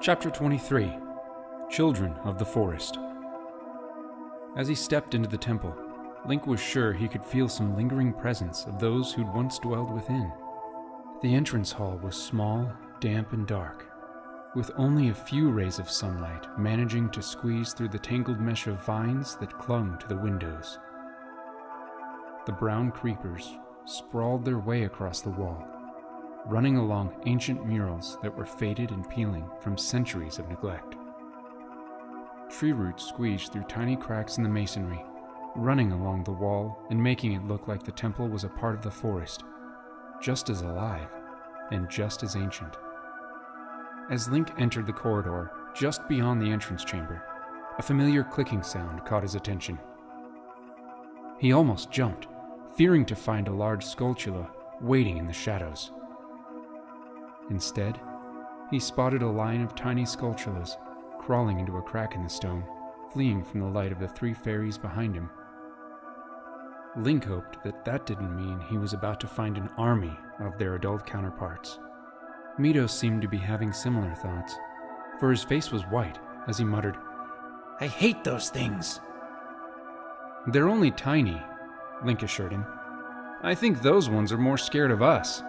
Chapter 23. Children of the Forest. As he stepped into the temple, Link was sure he could feel some lingering presence of those who'd once dwelled within. The entrance hall was small, damp, and dark, with only a few rays of sunlight managing to squeeze through the tangled mesh of vines that clung to the windows. The brown creepers sprawled their way across the wall, running along ancient murals that were faded and peeling from centuries of neglect. Tree roots squeezed through tiny cracks in the masonry, running along the wall and making it look like the temple was a part of the forest, just as alive and just as ancient. As Link entered the corridor just beyond the entrance chamber, a familiar clicking sound caught his attention. He almost jumped, fearing to find a large skulltula waiting in the shadows. Instead, he spotted a line of tiny skulltulas crawling into a crack in the stone, fleeing from the light of the three fairies behind him. Link hoped that didn't mean he was about to find an army of their adult counterparts. Mido seemed to be having similar thoughts, for his face was white as he muttered, "I hate those things." "They're only tiny," Link assured him. "I think those ones are more scared of us."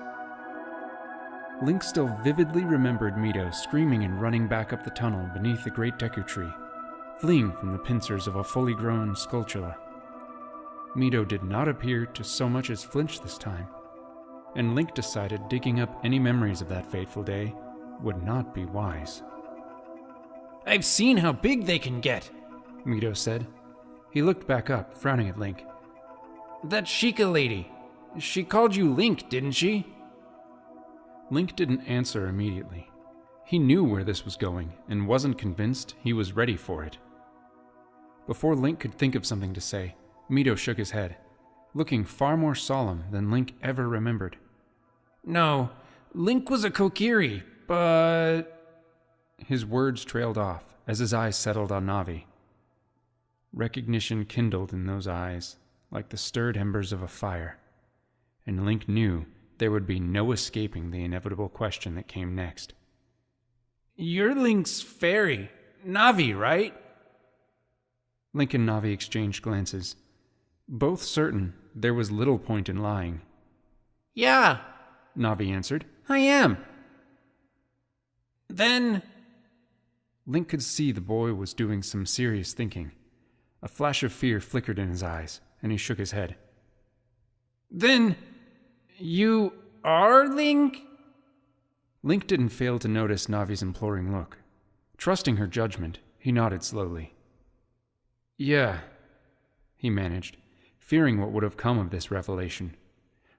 Link still vividly remembered Mido screaming and running back up the tunnel beneath the great Deku tree, fleeing from the pincers of a fully grown skulltula. Mido did not appear to so much as flinch this time, and Link decided digging up any memories of that fateful day would not be wise. "I've seen how big they can get," Mido said. He looked back up, frowning at Link. "That Sheikah lady, she called you Link, didn't she?" Link didn't answer immediately. He knew where this was going and wasn't convinced he was ready for it. Before Link could think of something to say, Mido shook his head, looking far more solemn than Link ever remembered. "No, Link was a Kokiri, but..." His words trailed off as his eyes settled on Navi. Recognition kindled in those eyes like the stirred embers of a fire, and Link knew there would be no escaping the inevitable question that came next. "You're Link's fairy, Navi, right?" Link and Navi exchanged glances, both certain there was little point in lying. "Yeah," Navi answered. "I am." "Then..." Link could see the boy was doing some serious thinking. A flash of fear flickered in his eyes, and he shook his head. "Then... you are Link?" Link didn't fail to notice Navi's imploring look. Trusting her judgment, he nodded slowly. "Yeah," he managed, fearing what would have come of this revelation.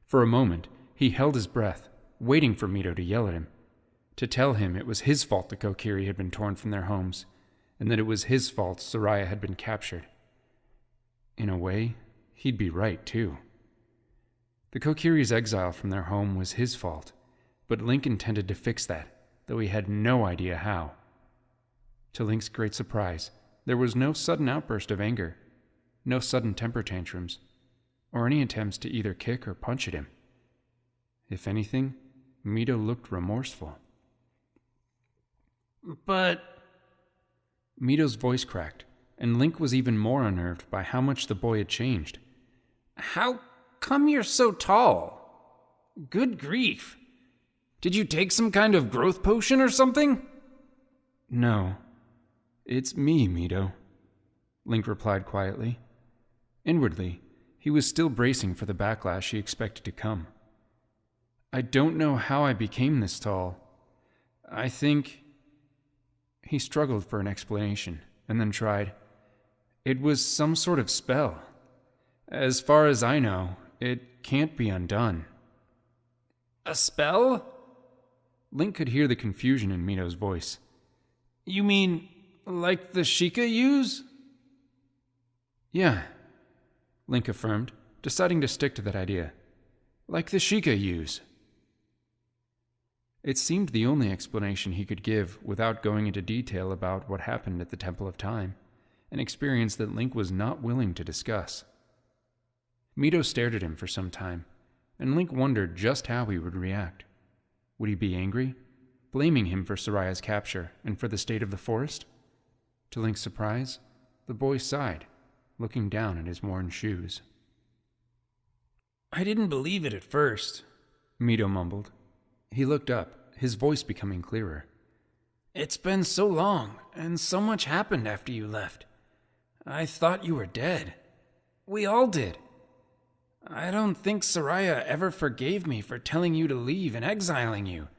For a moment, he held his breath, waiting for Mido to yell at him, to tell him it was his fault the Kokiri had been torn from their homes, and that it was his fault Saria had been captured. In a way, he'd be right, too. The Kokiri's exile from their home was his fault, but Link intended to fix that, though he had no idea how. To Link's great surprise, there was no sudden outburst of anger, no sudden temper tantrums, or any attempts to either kick or punch at him. If anything, Mido looked remorseful. "But..." Mido's voice cracked, and Link was even more unnerved by how much the boy had changed. "How come you're so tall? Good grief. Did you take some kind of growth potion or something?" "No, it's me, Mido," Link replied quietly. Inwardly, he was still bracing for the backlash he expected to come. "I don't know how I became this tall. I think..." He struggled for an explanation, and then tried. "It was some sort of spell. As far as I know, it can't be undone." "A spell?" Link could hear the confusion in Mido's voice. "You mean, like the Sheikah use?" "Yeah," Link affirmed, deciding to stick to that idea. "Like the Sheikah use." It seemed the only explanation he could give without going into detail about what happened at the Temple of Time, an experience that Link was not willing to discuss. Mido stared at him for some time, and Link wondered just how he would react. Would he be angry? blaming him for Saria's capture and for the state of the forest. To Link's surprise, the boy sighed, looking down at his worn shoes. I didn't believe it at first, Mido mumbled. He looked up, his voice becoming clearer. It's been so long, and so much happened after you left. I thought you were dead. We all did. I don't think Saria ever forgave me for telling you to leave and exiling you.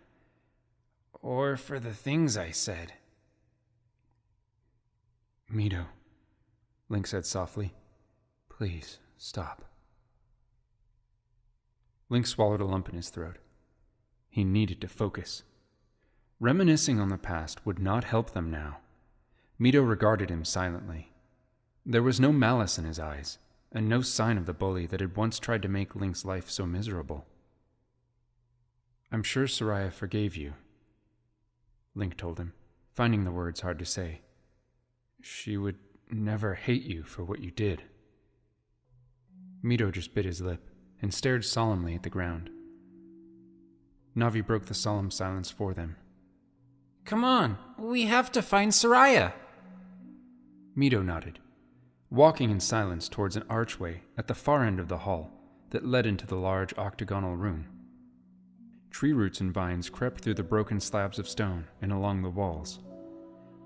Or for the things I said. Mido, Link said softly. Please, stop. Link swallowed a lump in his throat. He needed to focus. Reminiscing on the past would not help them now. Mido regarded him silently. There was no malice in his eyes, and no sign of the bully that had once tried to make Link's life so miserable. I'm sure Saria forgave you, Link told him, finding the words hard to say. She would never hate you for what you did. Mido just bit his lip and stared solemnly at the ground. Navi broke the solemn silence for them. Come on, we have to find Saria. Mido nodded, walking in silence towards an archway at the far end of the hall that led into the large octagonal room. Tree roots and vines crept through the broken slabs of stone and along the walls.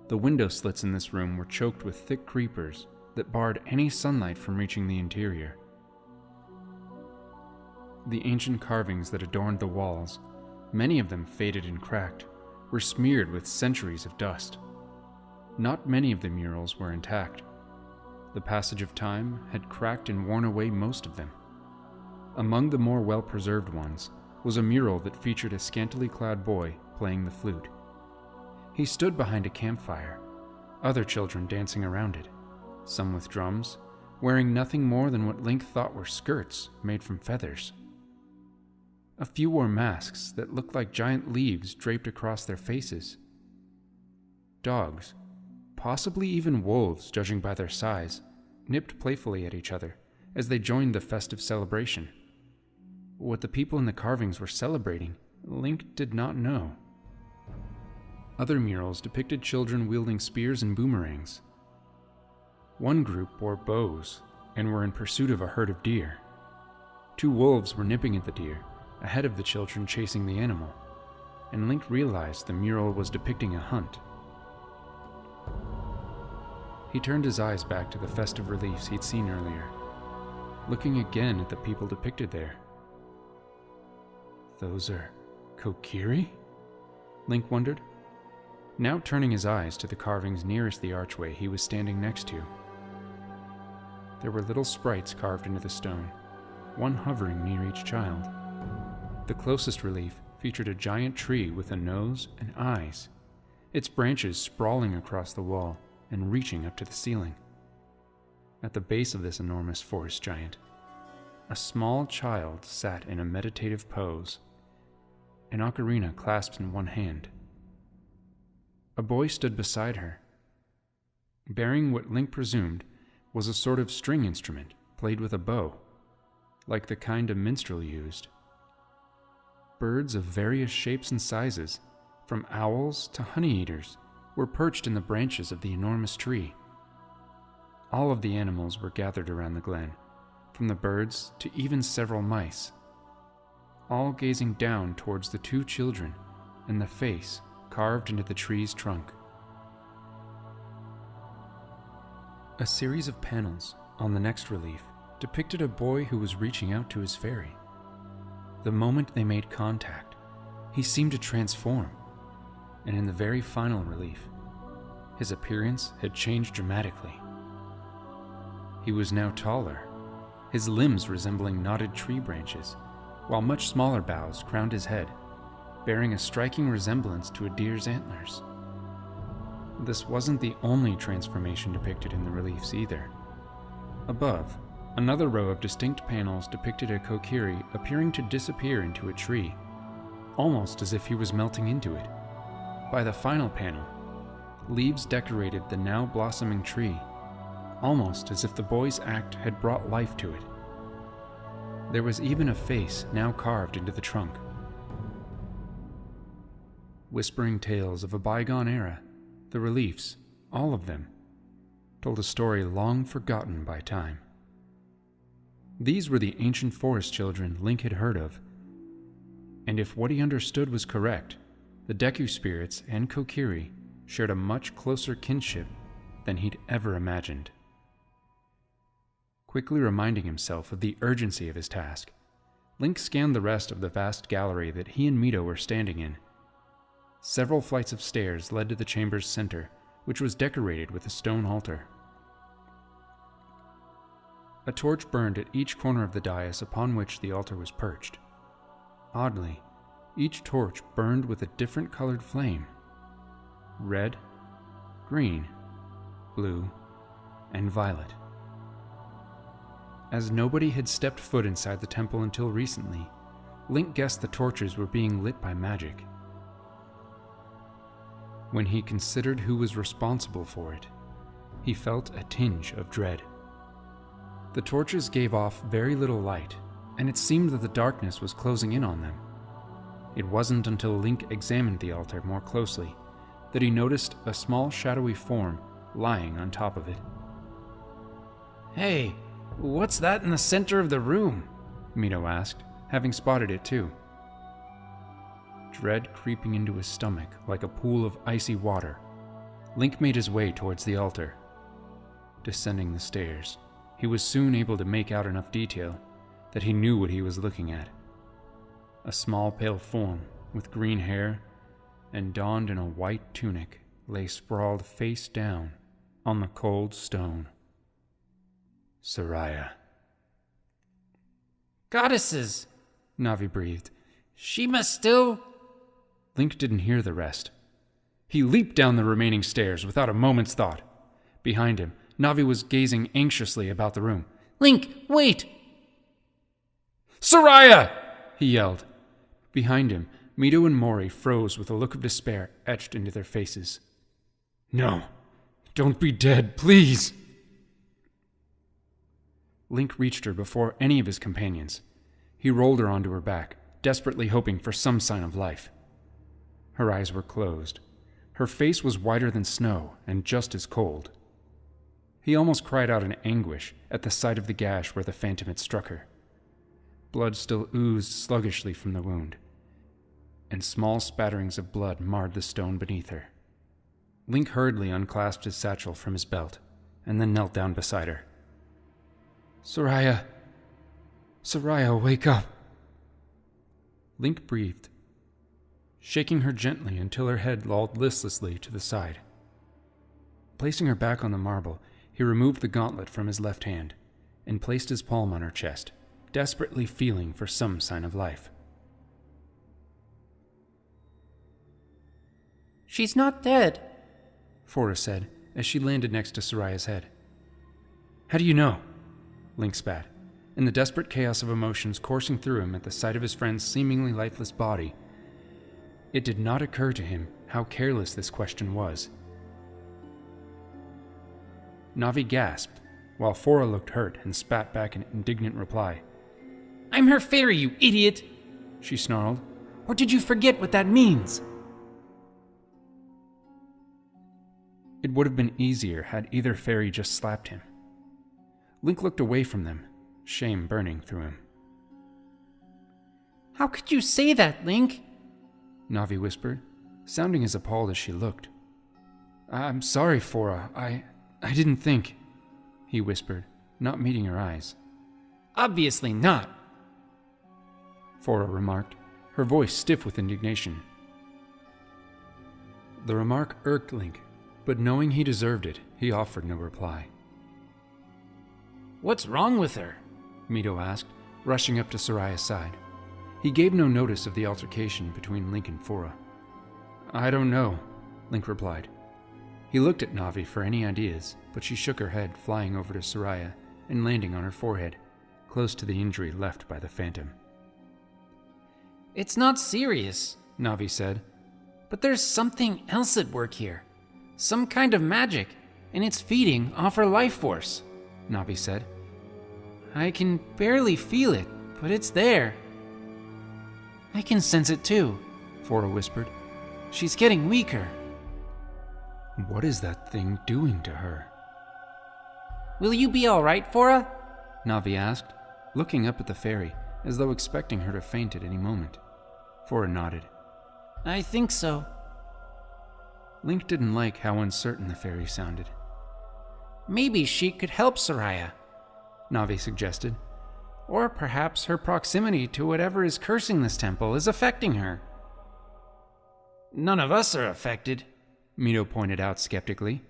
The window slits in this room were choked with thick creepers that barred any sunlight from reaching the interior. The ancient carvings that adorned the walls, many of them faded and cracked, were smeared with centuries of dust. Not many of the murals were intact. The passage of time had cracked and worn away most of them. Among the more well-preserved ones was a mural that featured a scantily clad boy playing the flute. He stood behind a campfire, other children dancing around it, some with drums, wearing nothing more than what Link thought were skirts made from feathers. A few wore masks that looked like giant leaves draped across their faces. Dogs, possibly even wolves judging by their size, nipped playfully at each other as they joined the festive celebration. What the people in the carvings were celebrating, Link did not know. Other murals depicted children wielding spears and boomerangs. One group bore bows and were in pursuit of a herd of deer. 2 wolves were nipping at the deer, ahead of the children chasing the animal, and Link realized the mural was depicting a hunt. He turned his eyes back to the festive reliefs he'd seen earlier, looking again at the people depicted there. Those are Kokiri? Link wondered, now turning his eyes to the carvings nearest the archway he was standing next to. There were little sprites carved into the stone, one hovering near each child. The closest relief featured a giant tree with a nose and eyes, its branches sprawling across the wall and reaching up to the ceiling. At the base of this enormous forest giant, a small child sat in a meditative pose, an ocarina clasped in one hand. A boy stood beside her, bearing what Link presumed was a sort of string instrument played with a bow, like the kind a minstrel used. Birds of various shapes and sizes, from owls to honey-eaters, were perched in the branches of the enormous tree. All of the animals were gathered around the glen, from the birds to even several mice, all gazing down towards the 2 children and the face carved into the tree's trunk. A series of panels on the next relief depicted a boy who was reaching out to his fairy. The moment they made contact, he seemed to transform, and in the very final relief, his appearance had changed dramatically. He was now taller, his limbs resembling knotted tree branches, while much smaller boughs crowned his head, bearing a striking resemblance to a deer's antlers. This wasn't the only transformation depicted in the reliefs either. Above, another row of distinct panels depicted a Kokiri appearing to disappear into a tree, almost as if he was melting into it. By the final panel, leaves decorated the now blossoming tree, almost as if the boy's act had brought life to it. There was even a face now carved into the trunk. whispering tales of a bygone era. The reliefs, all of them, told a story long forgotten by time. These were the ancient forest children Link had heard of, and if what he understood was correct, the Deku spirits and Kokiri shared a much closer kinship than he'd ever imagined. Quickly reminding himself of the urgency of his task, Link scanned the rest of the vast gallery that he and Mido were standing in. Several flights of stairs led to the chamber's center, which was decorated with a stone altar. A torch burned at each corner of the dais upon which the altar was perched. Oddly, each torch burned with a different colored flame: red, green, blue, and violet. As nobody had stepped foot inside the temple until recently, Link guessed the torches were being lit by magic. When he considered who was responsible for it, he felt a tinge of dread. The torches gave off very little light, and it seemed that the darkness was closing in on them. It wasn't until Link examined the altar more closely that he noticed a small shadowy form lying on top of it. "Hey, what's that in the center of the room?" Mido asked, having spotted it too. Dread creeping into his stomach like a pool of icy water, Link made his way towards the altar. Descending the stairs, he was soon able to make out enough detail that he knew what he was looking at. A small pale form with green hair and donned in a white tunic lay sprawled face down on the cold stone. Saria. "Goddesses!" Navi breathed. "She must still..." Link didn't hear the rest. He leaped down the remaining stairs without a moment's thought. Behind him, Navi was gazing anxiously about the room. "Link, wait!" "Saria!" he yelled. Behind him, Mido and Mori froze with a look of despair etched into their faces. "No, don't be dead, please!" Link reached her before any of his companions. He rolled her onto her back, desperately hoping for some sign of life. Her eyes were closed. Her face was whiter than snow and just as cold. He almost cried out in anguish at the sight of the gash where the phantom had struck her. Blood still oozed sluggishly from the wound, and small spatterings of blood marred the stone beneath her. Link hurriedly unclasped his satchel from his belt, and then knelt down beside her. "Saria! Saria, wake up!" Link breathed, shaking her gently until her head lolled listlessly to the side. Placing her back on the marble, he removed the gauntlet from his left hand and placed his palm on her chest, desperately feeling for some sign of life. "She's not dead," Fora said as she landed next to Saria's head. "How do you know?" Link spat. In the desperate chaos of emotions coursing through him at the sight of his friend's seemingly lifeless body, it did not occur to him how careless this question was. Navi gasped, while Fora looked hurt and spat back an indignant reply. "I'm her fairy, you idiot!" she snarled. "Or did you forget what that means?" It would have been easier had either fairy just slapped him. Link looked away from them, shame burning through him. "How could you say that, Link?" Navi whispered, sounding as appalled as she looked. "I'm sorry, Fora. I didn't think," he whispered, not meeting her eyes. "Obviously not," Fora remarked, her voice stiff with indignation. The remark irked Link, but knowing he deserved it, he offered no reply. "What's wrong with her?" Mido asked, rushing up to Saria's side. He gave no notice of the altercation between Link and Fora. "I don't know," Link replied. He looked at Navi for any ideas, but she shook her head, flying over to Saria and landing on her forehead, close to the injury left by the phantom. "It's not serious," Navi said. "But there's something else at work here. Some kind of magic, and it's feeding off her life force," Navi said. "I can barely feel it, but it's there." "I can sense it too," Fora whispered. She's getting weaker. What is that thing doing to her? Will you be all right, Fora? Navi asked, looking up at the fairy, as though expecting her to faint at any moment. Fora nodded. I think so. Link didn't like how uncertain the fairy sounded. Maybe she could help Saria, Navi suggested. or perhaps her proximity to whatever is cursing this temple is affecting her. None of us are affected, Mido pointed out skeptically.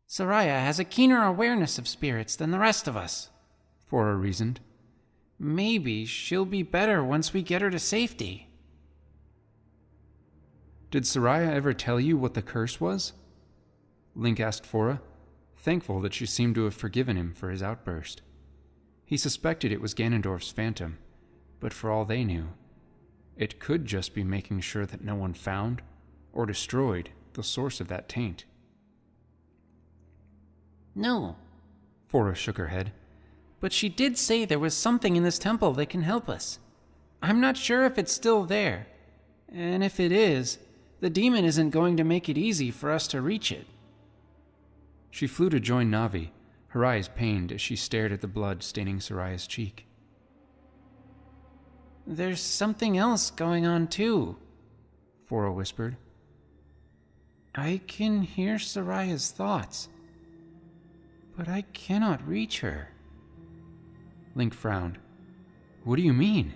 Saria has a keener awareness of spirits than the rest of us, Fora reasoned. Maybe she'll be better once we get her to safety. Did Saria ever tell you what the curse was? Link asked Fora, thankful that she seemed to have forgiven him for his outburst. He suspected it was Ganondorf's phantom, but for all they knew, it could just be making sure that no one found or destroyed the source of that taint. No, Fora shook her head. but she did say there was something in this temple that can help us. I'm not sure if it's still there, and if it is, the demon isn't going to make it easy for us to reach it. She flew to join Navi, her eyes pained as she stared at the blood staining Saria's cheek. There's something else going on too, Fora whispered. I can hear Saria's thoughts, but I cannot reach her. Link frowned. What do you mean?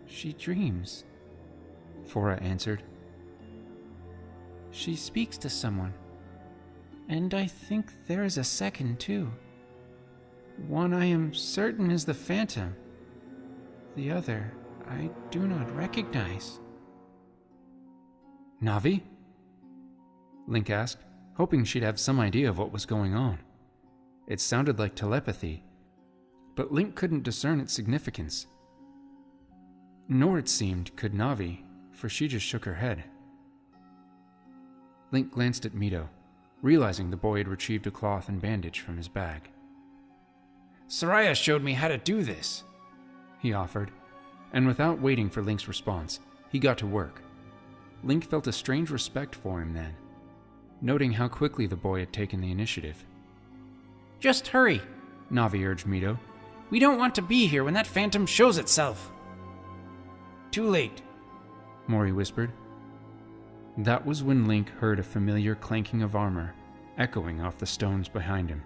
She dreams, Fora answered. She speaks to someone, and I think there is a second too. One I am certain is the phantom. The other I do not recognize. Navi? Link asked, hoping she'd have some idea of what was going on. It sounded like telepathy, but Link couldn't discern its significance. Nor, it seemed, could Navi, for she just shook her head. Link glanced at Mido, realizing the boy had retrieved a cloth and bandage from his bag. Saria showed me how to do this, he offered, and without waiting for Link's response, he got to work. Link felt a strange respect for him then, noting how quickly the boy had taken the initiative. Just hurry, Navi urged Mido. We don't want to be here when that phantom shows itself. Too late, Mori whispered. That was when Link heard a familiar clanking of armor echoing off the stones behind him.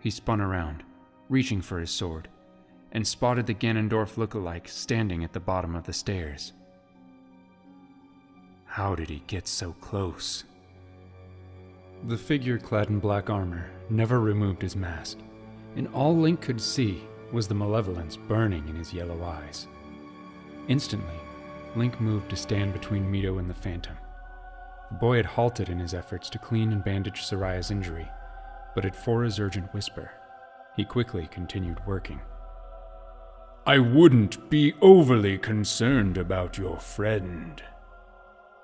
He spun around, reaching for his sword, and spotted the Ganondorf look-alike standing at the bottom of the stairs. How did he get so close? The figure clad in black armor never removed his mask, and all Link could see was the malevolence burning in his yellow eyes. Instantly, Link moved to stand between Mido and the phantom. The boy had halted in his efforts to clean and bandage Saria's injury, but at Fora's urgent whisper, he quickly continued working. I wouldn't be overly concerned about your friend,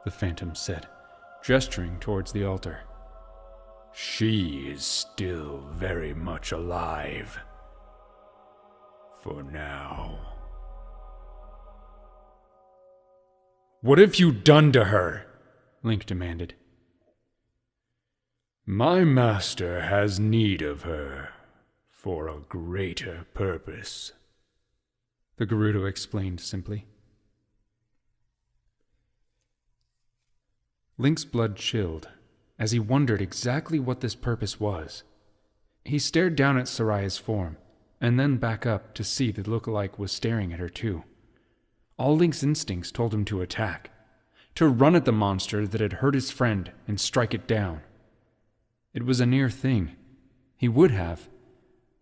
the phantom said, gesturing towards the altar. She is still very much alive. For now. What have you done to her? Link demanded. My master has need of her for a greater purpose, the Gerudo explained simply. Link's blood chilled as he wondered exactly what this purpose was. He stared down at Saria's form, and then back up to see the look-alike was staring at her too. All Link's instincts told him to attack, to run at the monster that had hurt his friend and strike it down. It was a near thing. He would have,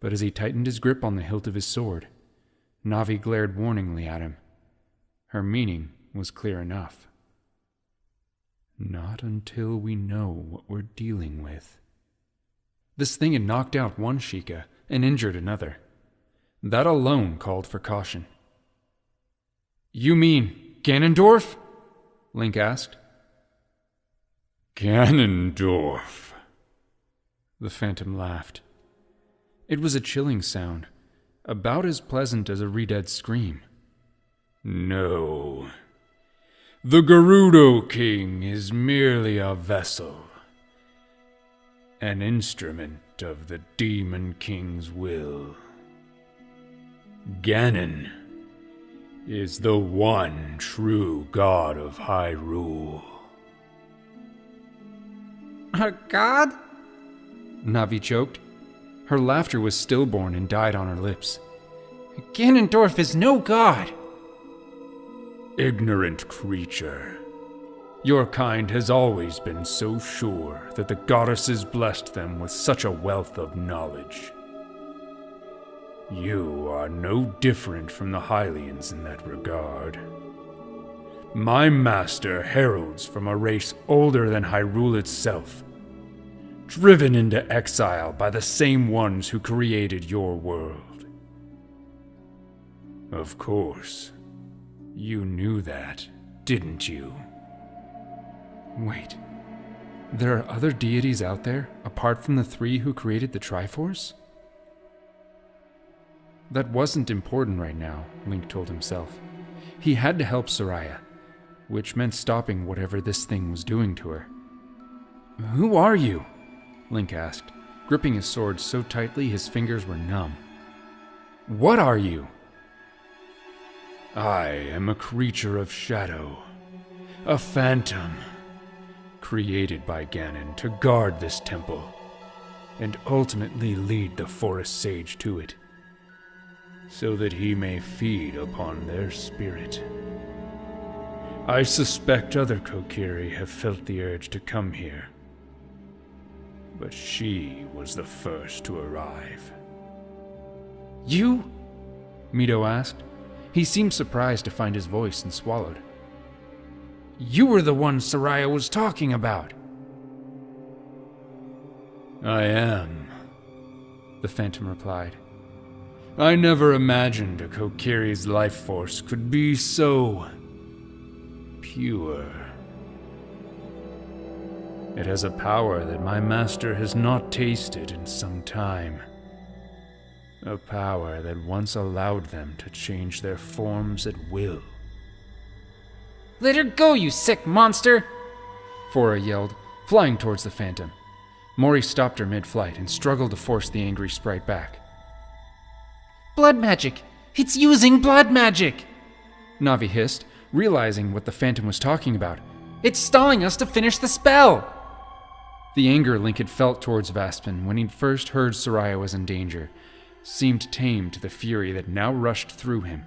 but as he tightened his grip on the hilt of his sword, Navi glared warningly at him. Her meaning was clear enough. Not until we know what we're dealing with. This thing had knocked out one Sheikah and injured another. That alone called for caution. You mean Ganondorf? Link asked. Ganondorf, the phantom laughed. It was a chilling sound, about as pleasant as a re-dead scream. No. The Gerudo King is merely a vessel, an instrument of the Demon King's will. Ganon is the one true god of Hyrule. A god? Navi choked. Her laughter was stillborn and died on her lips. Ganondorf is no god. Ignorant creature. Your kind has always been so sure that the goddesses blessed them with such a wealth of knowledge. You are no different from the Hylians in that regard. My master heralds from a race older than Hyrule itself, driven into exile by the same ones who created your world. Of course, you knew that, didn't you? Wait, there are other deities out there, apart from the three who created the Triforce? That wasn't important right now, Link told himself. He had to help Saria, which meant stopping whatever this thing was doing to her. Who are you? Link asked, gripping his sword so tightly his fingers were numb. What are you? I am a creature of shadow, a phantom, created by Ganon to guard this temple, and ultimately lead the forest sage to it, so that he may feed upon their spirit. I suspect other Kokiri have felt the urge to come here, but she was the first to arrive. You? Mido asked. He seemed surprised to find his voice and swallowed. You were the one Saria was talking about. I am, the Phantom replied. I never imagined a Kokiri's life force could be so pure. It has a power that my master has not tasted in some time. A power that once allowed them to change their forms at will. Let her go, you sick monster! Fora yelled, flying towards the Phantom. Mori stopped her mid-flight and struggled to force the angry sprite back. Blood magic! It's using blood magic! Navi hissed, realizing what the Phantom was talking about. It's stalling us to finish the spell! The anger Link had felt towards Vaspin when he'd first heard Saria was in danger seemed tame to the fury that now rushed through him.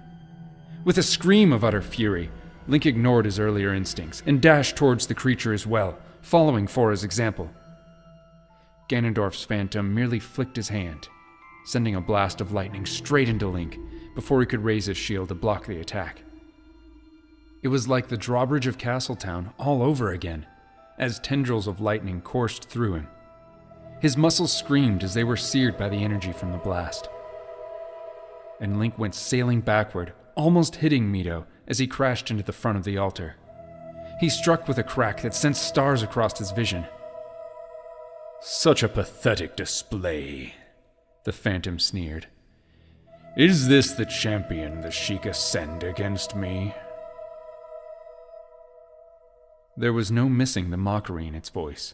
With a scream of utter fury, Link ignored his earlier instincts and dashed towards the creature as well, following Fora's example. Ganondorf's Phantom merely flicked his hand, sending a blast of lightning straight into Link before he could raise his shield to block the attack. It was like the drawbridge of Castletown all over again, as tendrils of lightning coursed through him. His muscles screamed as they were seared by the energy from the blast. And Link went sailing backward, almost hitting Mido as he crashed into the front of the altar. He struck with a crack that sent stars across his vision. Such a pathetic display, the Phantom sneered. Is this the champion the Sheikah send against me? There was no missing the mockery in its voice.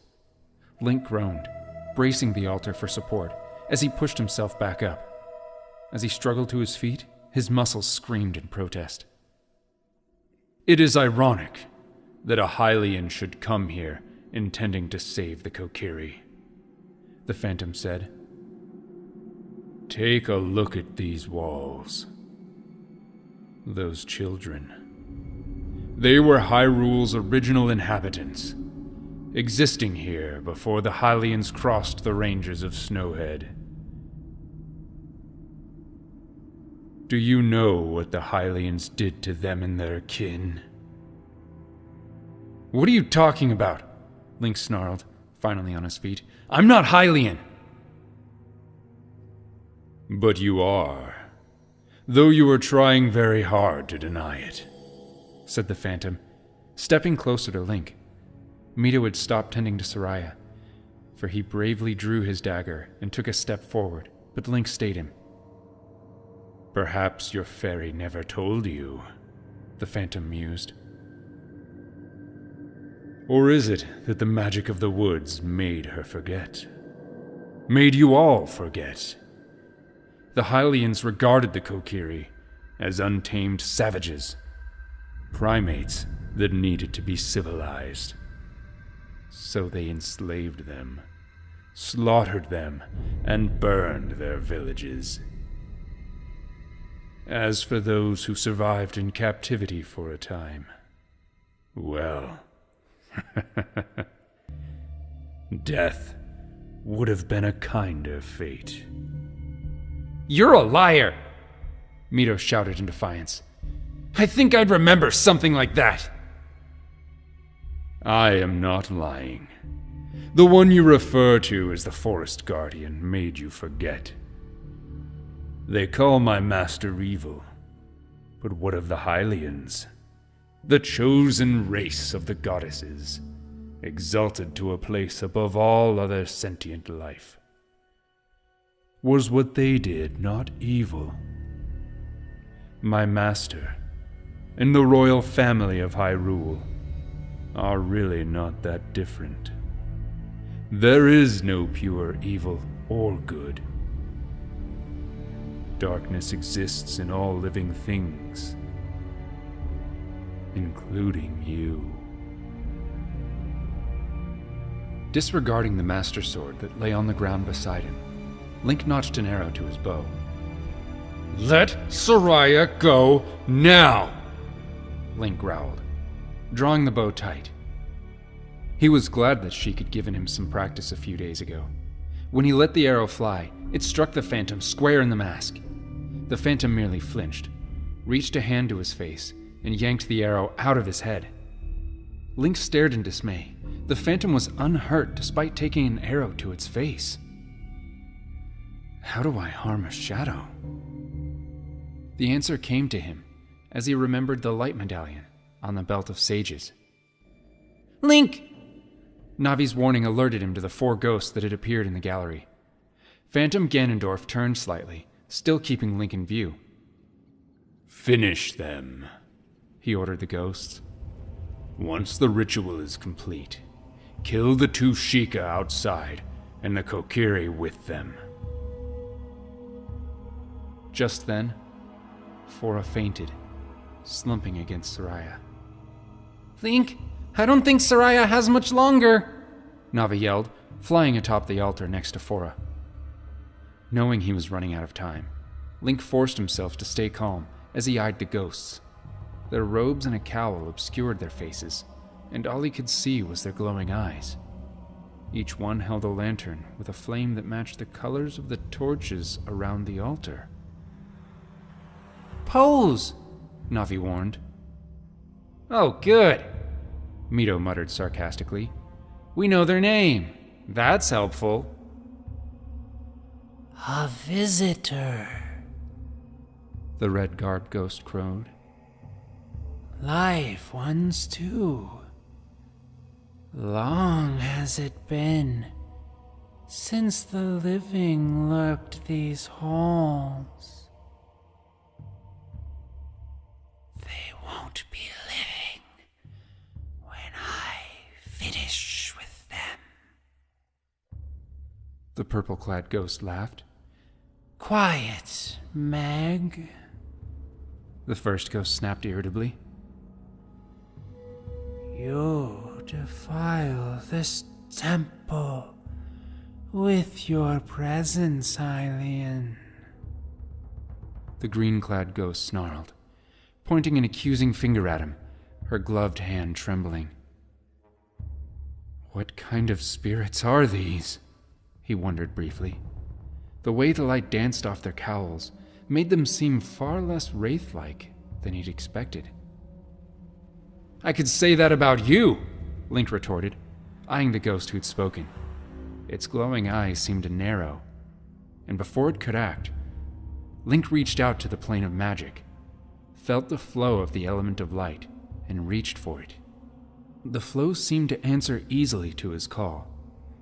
Link groaned, bracing the altar for support as he pushed himself back up. As he struggled to his feet, his muscles screamed in protest. It is ironic that a Hylian should come here intending to save the Kokiri, the Phantom said. Take a look at these walls. Those children. They were Hyrule's original inhabitants, existing here before the Hylians crossed the ranges of Snowhead. Do you know what the Hylians did to them and their kin? What are you talking about? Link snarled, finally on his feet. I'm not Hylian! But you are, though you are trying very hard to deny it, said the Phantom, stepping closer to Link. Mido had stopped tending to Saria, for he bravely drew his dagger and took a step forward, but Link stayed him. Perhaps your fairy never told you, the phantom mused. Or is it that the magic of the woods made her forget? Made you all forget? The Hylians regarded the Kokiri as untamed savages, primates that needed to be civilized. So they enslaved them, slaughtered them, and burned their villages. As for those who survived in captivity for a time, well, death would have been a kinder fate. You're a liar! Mido shouted in defiance. I think I'd remember something like that. I am not lying. The one you refer to as the Forest Guardian made you forget. They call my master evil. But what of the Hylians? The chosen race of the goddesses, exalted to a place above all other sentient life. Was what they did not evil? My master and the royal family of Hyrule are really not that different. There is no pure evil or good. Darkness exists in all living things, including you. Disregarding the Master Sword that lay on the ground beside him, Link notched an arrow to his bow. Let Saria go now! Link growled, drawing the bow tight. He was glad that Sheik had given him some practice a few days ago. When he let the arrow fly, it struck the phantom square in the mask. The phantom merely flinched, reached a hand to his face, and yanked the arrow out of his head. Link stared in dismay. The phantom was unhurt despite taking an arrow to its face. How do I harm a shadow? The answer came to him as he remembered the light medallion on the belt of sages. Link! Navi's warning alerted him to the 4 ghosts that had appeared in the gallery. Phantom Ganondorf turned slightly, still keeping Link in view. Finish them, he ordered the ghosts. Once the ritual is complete, kill the 2 Sheikah outside and the Kokiri with them. Just then, Fora fainted, slumping against Saria. Link, I don't think Saria has much longer, Navi yelled, flying atop the altar next to Fora. Knowing he was running out of time, Link forced himself to stay calm as he eyed the ghosts. Their robes and a cowl obscured their faces, and all he could see was their glowing eyes. Each one held a lantern with a flame that matched the colors of the torches around the altar. Poes, Navi warned. Oh, good, Mido muttered sarcastically. We know their name. That's helpful. A visitor, the red-garbed ghost crowed. Live ones too. Long has it been since the living lurked these halls. They won't be living when I finish with them. The purple-clad ghost laughed. Quiet, Meg. The first ghost snapped irritably. You defile this temple with your presence, Hylian. The green-clad ghost snarled, pointing an accusing finger at him, her gloved hand trembling. What kind of spirits are these? He wondered briefly. The way the light danced off their cowls made them seem far less wraith-like than he'd expected. I could say that about you, Link retorted, eyeing the ghost who'd spoken. Its glowing eyes seemed to narrow, and before it could act, Link reached out to the plane of magic, felt the flow of the element of light, and reached for it. The flow seemed to answer easily to his call,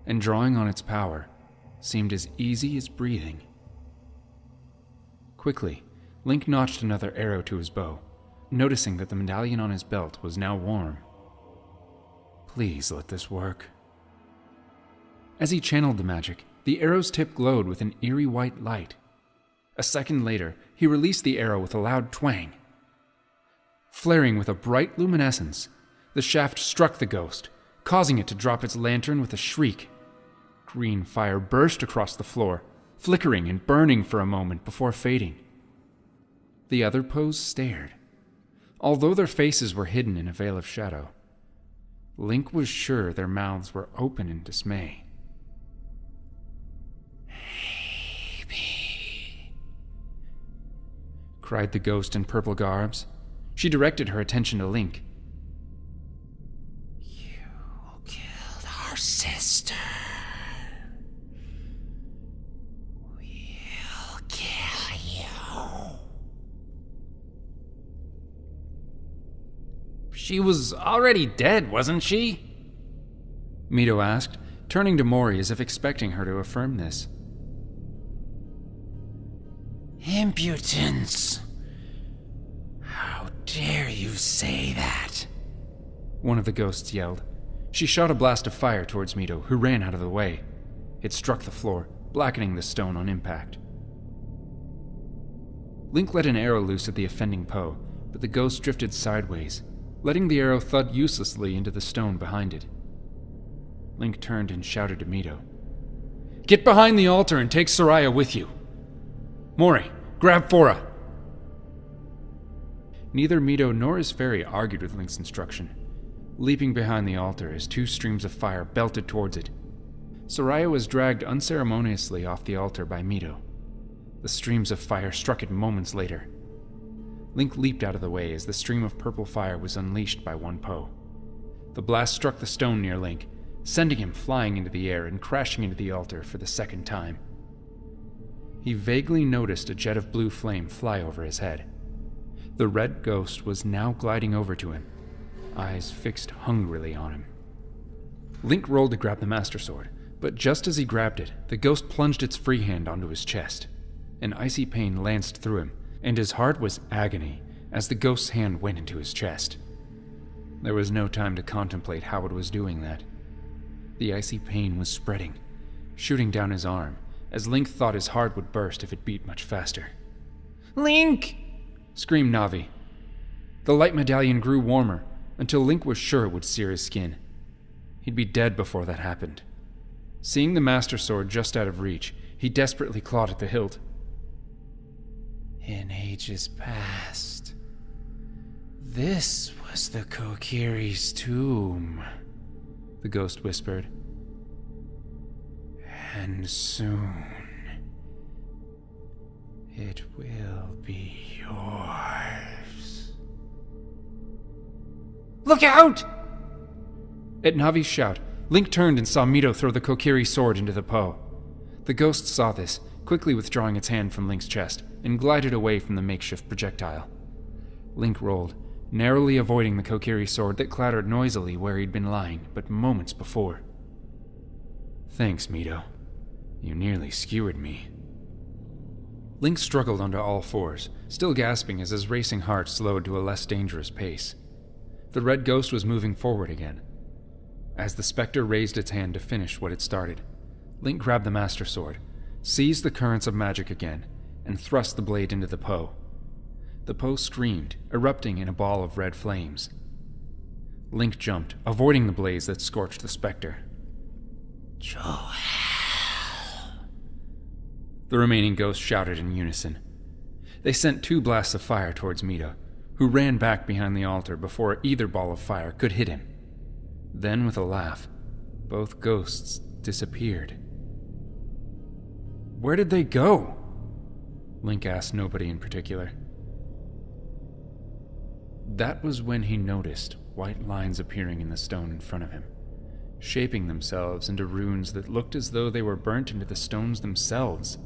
and drawing on its power seemed as easy as breathing. Quickly, Link notched another arrow to his bow, noticing that the medallion on his belt was now warm. Please let this work. As he channeled the magic, the arrow's tip glowed with an eerie white light. A second later, he released the arrow with a loud twang. Flaring with a bright luminescence, the shaft struck the ghost, causing it to drop its lantern with a shriek. Green fire burst across the floor, flickering and burning for a moment before fading. The other poes stared. Although their faces were hidden in a veil of shadow, Link was sure their mouths were open in dismay. Amy, cried the ghost in purple garbs. She directed her attention to Link. You killed our sister. We'll kill you. She was already dead, wasn't she? Mido asked, turning to Mori as if expecting her to affirm this. Impudence! How dare you say that? One of the ghosts yelled. She shot a blast of fire towards Mido, who ran out of the way. It struck the floor, blackening the stone on impact. Link let an arrow loose at the offending Poe, but the ghost drifted sideways, letting the arrow thud uselessly into the stone behind it. Link turned and shouted to Mido, "Get behind the altar and take Saria with you! Mori, grab Fora!" Neither Mido nor his fairy argued with Link's instruction, leaping behind the altar as two streams of fire belted towards it. Saria was dragged unceremoniously off the altar by Mido. The streams of fire struck it moments later. Link leaped out of the way as the stream of purple fire was unleashed by one Poe. The blast struck the stone near Link, sending him flying into the air and crashing into the altar for the second time. He vaguely noticed a jet of blue flame fly over his head. The red ghost was now gliding over to him, eyes fixed hungrily on him. Link rolled to grab the Master Sword, but just as he grabbed it, the ghost plunged its free hand onto his chest. An icy pain lanced through him, and his heart was agony as the ghost's hand went into his chest. There was no time to contemplate how it was doing that. The icy pain was spreading, shooting down his arm, as Link thought his heart would burst if it beat much faster. Link! Screamed Navi. The light medallion grew warmer, until Link was sure it would sear his skin. He'd be dead before that happened. Seeing the Master Sword just out of reach, he desperately clawed at the hilt. In ages past, this was the Kokiri's tomb, the ghost whispered. And soon, it will be yours. Look out! At Navi's shout, Link turned and saw Mido throw the Kokiri sword into the Poe. The ghost saw this, quickly withdrawing its hand from Link's chest, and glided away from the makeshift projectile. Link rolled, narrowly avoiding the Kokiri sword that clattered noisily where he'd been lying but moments before. Thanks, Mido. You nearly skewered me. Link struggled onto all fours, still gasping as his racing heart slowed to a less dangerous pace. The red ghost was moving forward again. As the specter raised its hand to finish what it started, Link grabbed the Master Sword, seized the currents of magic again, and thrust the blade into the Poe. The Poe screamed, erupting in a ball of red flames. Link jumped, avoiding the blaze that scorched the specter. Joelle! The remaining ghosts shouted in unison. They sent two blasts of fire towards Mido, who ran back behind the altar before either ball of fire could hit him. Then, with a laugh, both ghosts disappeared. Where did they go? Link asked nobody in particular. That was when he noticed white lines appearing in the stone in front of him, shaping themselves into runes that looked as though they were burnt into the stones themselves.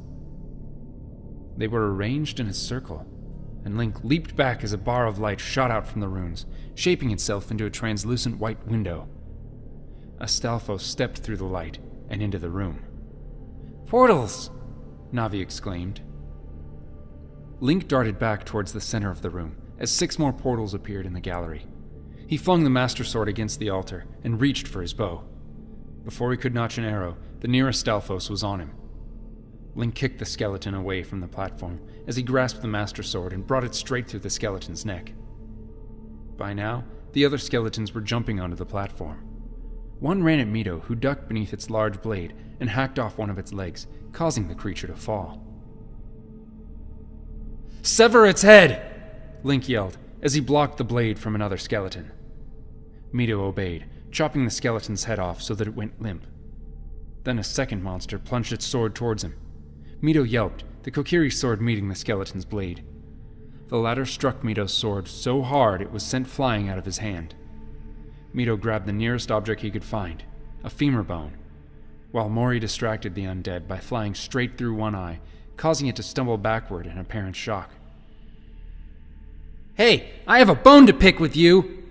They were arranged in a circle, and Link leaped back as a bar of light shot out from the runes, shaping itself into a translucent white window. A Stalfos stepped through the light and into the room. Portals! Navi exclaimed. Link darted back towards the center of the room as 6 more portals appeared in the gallery. He flung the Master Sword against the altar and reached for his bow. Before he could notch an arrow, the nearest Stalfos was on him. Link kicked the skeleton away from the platform as he grasped the Master Sword and brought it straight through the skeleton's neck. By now, the other skeletons were jumping onto the platform. One ran at Mido, who ducked beneath its large blade and hacked off one of its legs, causing the creature to fall. "Sever its head!" Link yelled as he blocked the blade from another skeleton. Mido obeyed, chopping the skeleton's head off so that it went limp. Then a second monster plunged its sword towards him. Mido yelped, the Kokiri sword meeting the skeleton's blade. The latter struck Mido's sword so hard it was sent flying out of his hand. Mido grabbed the nearest object he could find, a femur bone, while Mori distracted the undead by flying straight through one eye, causing it to stumble backward in apparent shock. "Hey, I have a bone to pick with you!"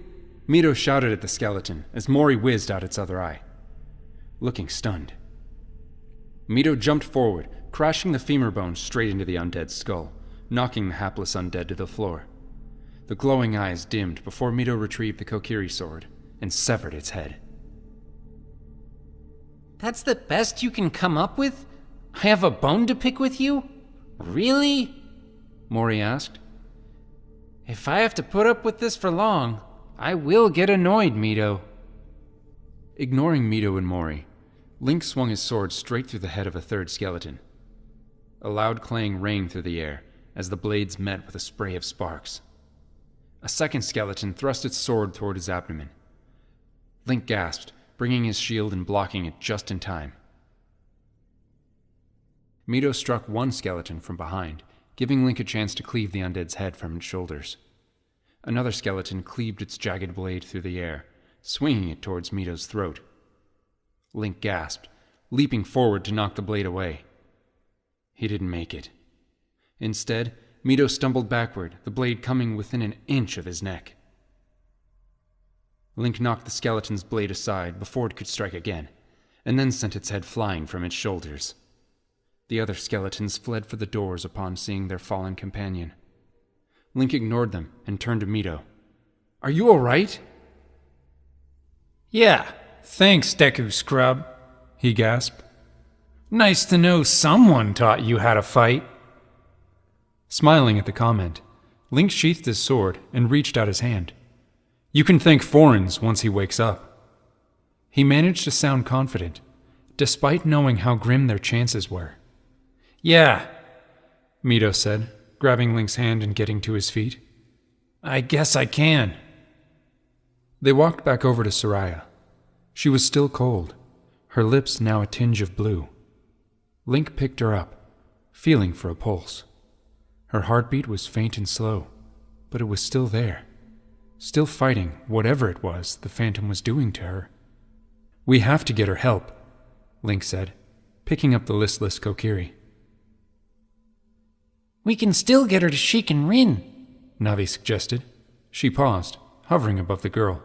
Mido shouted at the skeleton as Mori whizzed out its other eye, looking stunned. Mido jumped forward, crashing the femur bone straight into the undead's skull, knocking the hapless undead to the floor. The glowing eyes dimmed before Mido retrieved the Kokiri sword and severed its head. That's the best you can come up with? I have a bone to pick with you? Really? Mori asked. If I have to put up with this for long, I will get annoyed, Mido. Ignoring Mido and Mori, Link swung his sword straight through the head of a third skeleton. A loud clang rang through the air as the blades met with a spray of sparks. A second skeleton thrust its sword toward his abdomen. Link gasped, bringing his shield and blocking it just in time. Mido struck one skeleton from behind, giving Link a chance to cleave the undead's head from its shoulders. Another skeleton cleaved its jagged blade through the air, swinging it towards Mido's throat. Link gasped, leaping forward to knock the blade away. He didn't make it. Instead, Mido stumbled backward, the blade coming within an inch of his neck. Link knocked the skeleton's blade aside before it could strike again, and then sent its head flying from its shoulders. The other skeletons fled for the doors upon seeing their fallen companion. Link ignored them and turned to Mido. "Are you all right?" "Yeah, thanks, Deku Scrub," he gasped. "Nice to know someone taught you how to fight." Smiling at the comment, Link sheathed his sword and reached out his hand. "You can thank Forens once he wakes up." He managed to sound confident, despite knowing how grim their chances were. "Yeah," Mido said, grabbing Link's hand and getting to his feet. "I guess I can." They walked back over to Saria. She was still cold, her lips now a tinge of blue. Link picked her up, feeling for a pulse. Her heartbeat was faint and slow, but it was still there, still fighting whatever it was the Phantom was doing to her. "We have to get her help," Link said, picking up the listless Kokiri. "We can still get her to Sheik and Rin," Navi suggested. She paused, hovering above the girl.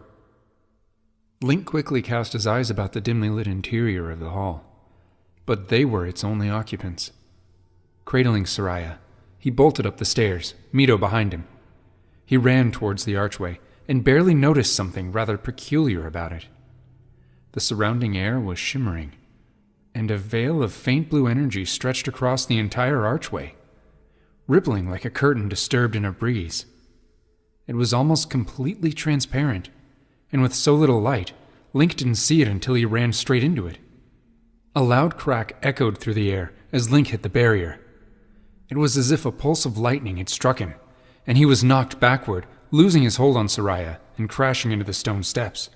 Link quickly cast his eyes about the dimly lit interior of the hall, but they were its only occupants. Cradling Saria, he bolted up the stairs, Mido behind him. He ran towards the archway and barely noticed something rather peculiar about it. The surrounding air was shimmering, and a veil of faint blue energy stretched across the entire archway, rippling like a curtain disturbed in a breeze. It was almost completely transparent, and with so little light, Link didn't see it until he ran straight into it. A loud crack echoed through the air as Link hit the barrier. It was as if a pulse of lightning had struck him, and he was knocked backward, losing his hold on Saria and crashing into the stone steps.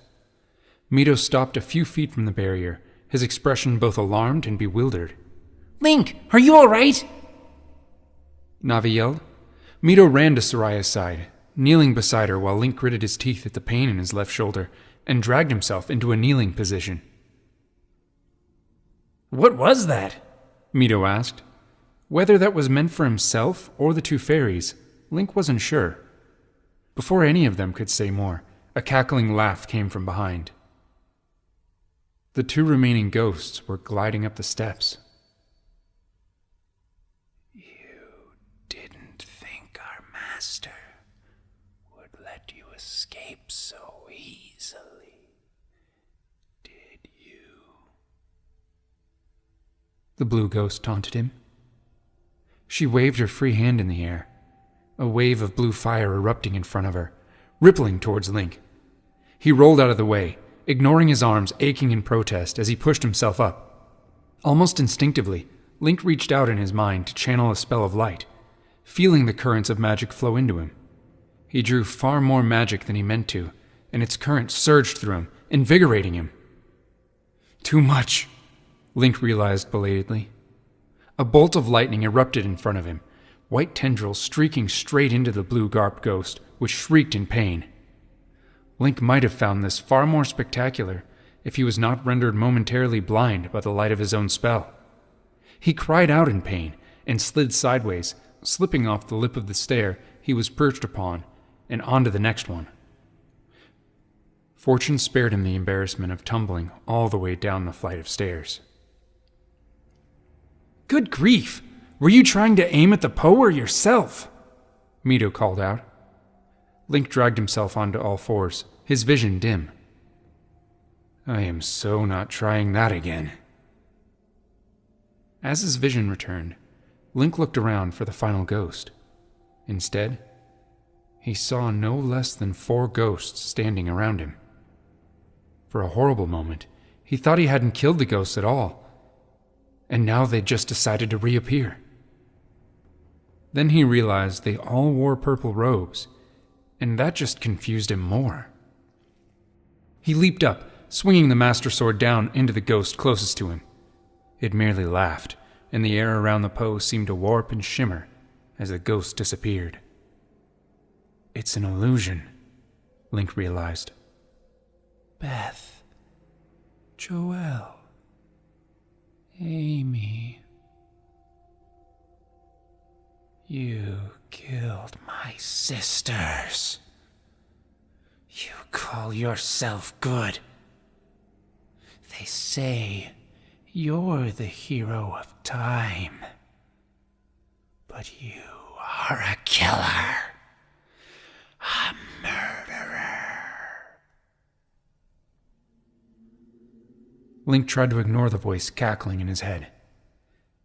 Mido stopped a few feet from the barrier, his expression both alarmed and bewildered. "Link, are you all right?" Navi yelled. Mido ran to Saria's side, kneeling beside her while Link gritted his teeth at the pain in his left shoulder and dragged himself into a kneeling position. "What was that?" Mido asked. Whether that was meant for himself or the two fairies, Link wasn't sure. Before any of them could say more, a cackling laugh came from behind. The two remaining ghosts were gliding up the steps. "You didn't think our master you escape so easily, did you? The blue ghost taunted him. She waved her free hand in the air, a wave of blue fire erupting in front of her, rippling towards Link. He rolled out of the way, ignoring his arms aching in protest as he pushed himself up. Almost instinctively, Link reached out in his mind to channel a spell of light, feeling the currents of magic flow into him. He drew far more magic than he meant to, and its current surged through him, invigorating him. Too much, Link realized belatedly. A bolt of lightning erupted in front of him, white tendrils streaking straight into the blue-garbed ghost, which shrieked in pain. Link might have found this far more spectacular if he was not rendered momentarily blind by the light of his own spell. He cried out in pain and slid sideways, slipping off the lip of the stair he was perched upon and onto the next one. Fortune spared him the embarrassment of tumbling all the way down the flight of stairs. Good grief! Were you trying to aim at the Poe or yourself? Mido called out. Link dragged himself onto all fours, his vision dim. I am so not trying that again. As his vision returned, Link looked around for the final ghost. Instead, he saw no less than 4 ghosts standing around him. For a horrible moment, he thought he hadn't killed the ghosts at all, and now they'd just decided to reappear. Then he realized they all wore purple robes, and that just confused him more. He leaped up, swinging the Master Sword down into the ghost closest to him. It merely laughed, and the air around the Poe seemed to warp and shimmer as the ghost disappeared. It's an illusion, Link realized. Beth, Joelle, Amy, you killed my sisters. You call yourself good. They say you're the hero of time. But you are a killer. A murderer. Link tried to ignore the voice cackling in his head.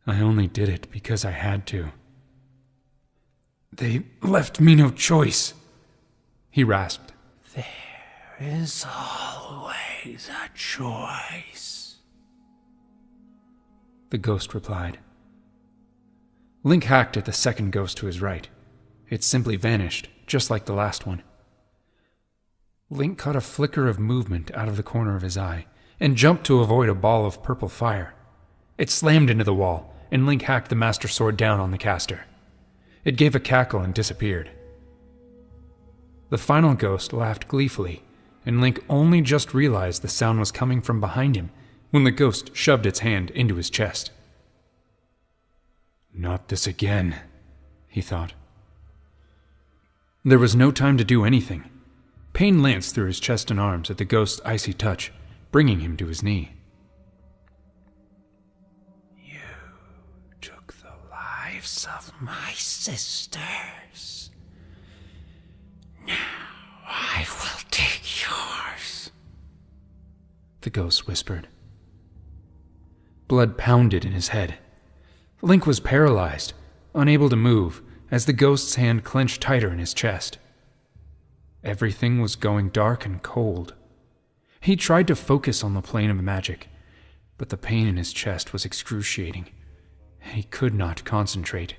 I only did it because I had to. They left me no choice, he rasped. There is always a choice, the ghost replied. Link hacked at the second ghost to his right. It simply vanished, just like the last one. Link caught a flicker of movement out of the corner of his eye and jumped to avoid a ball of purple fire. It slammed into the wall, and Link hacked the Master Sword down on the caster. It gave a cackle and disappeared. The final ghost laughed gleefully, and Link only just realized the sound was coming from behind him when the ghost shoved its hand into his chest. Not this again, he thought. There was no time to do anything. Pain lanced through his chest and arms at the ghost's icy touch, bringing him to his knee. You took the lives of my sisters. Now I will take yours, the ghost whispered. Blood pounded in his head. Link was paralyzed, unable to move, as the ghost's hand clenched tighter in his chest. Everything was going dark and cold. He tried to focus on the plane of magic, but the pain in his chest was excruciating, and he could not concentrate.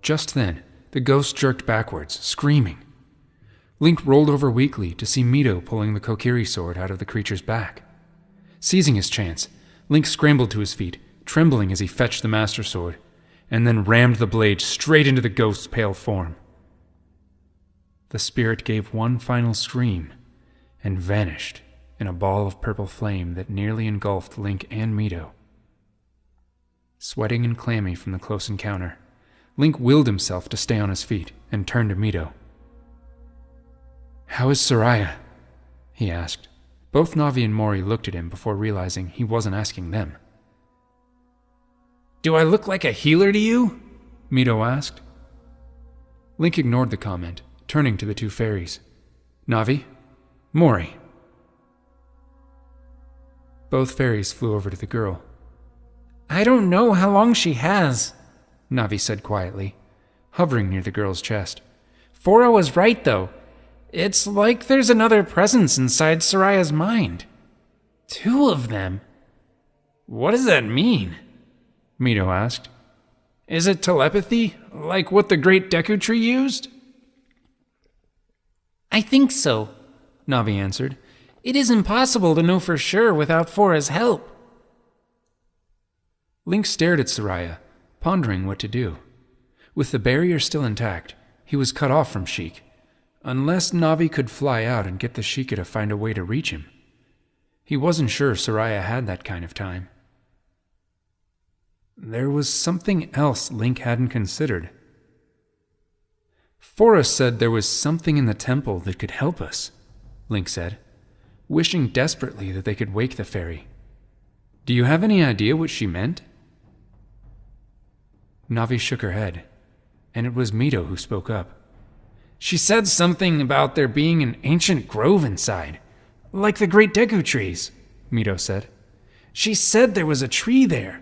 Just then, the ghost jerked backwards, screaming. Link rolled over weakly to see Mido pulling the Kokiri sword out of the creature's back. Seizing his chance, Link scrambled to his feet, trembling as he fetched the Master Sword, and then rammed the blade straight into the ghost's pale form. The spirit gave one final scream and vanished in a ball of purple flame that nearly engulfed Link and Mido. Sweating and clammy from the close encounter, Link willed himself to stay on his feet and turned to Mido. "How is Saria?" he asked. Both Navi and Mori looked at him before realizing he wasn't asking them. Do I look like a healer to you? Mido asked. Link ignored the comment, turning to the two fairies. Navi, Mori. Both fairies flew over to the girl. I don't know how long she has, Navi said quietly, hovering near the girl's chest. Fora was right, though. It's like there's another presence inside Saria's mind. 2 of them. What does that mean? Mido asked. Is it telepathy, like what the Great Deku Tree used? I think so, Navi answered. It is impossible to know for sure without Fora's help. Link stared at Saria, pondering what to do. With the barrier still intact, he was cut off from Sheik, unless Navi could fly out and get the Sheikah to find a way to reach him. He wasn't sure Saria had that kind of time. There was something else Link hadn't considered. Fora said there was something in the temple that could help us, Link said, wishing desperately that they could wake the fairy. Do you have any idea what she meant? Navi shook her head, and it was Mido who spoke up. She said something about there being an ancient grove inside, like the Great Deku trees, Mido said. She said there was a tree there,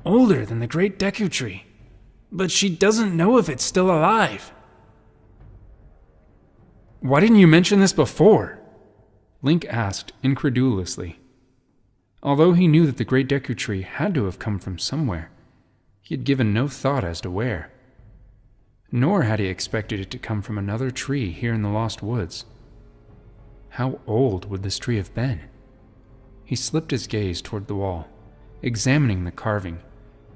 older than the Great Deku tree, but she doesn't know if it's still alive. Why didn't you mention this before? Link asked incredulously. Although he knew that the Great Deku tree had to have come from somewhere, he had given no thought as to where. Nor had he expected it to come from another tree here in the Lost Woods. How old would this tree have been? He slipped his gaze toward the wall, examining the carving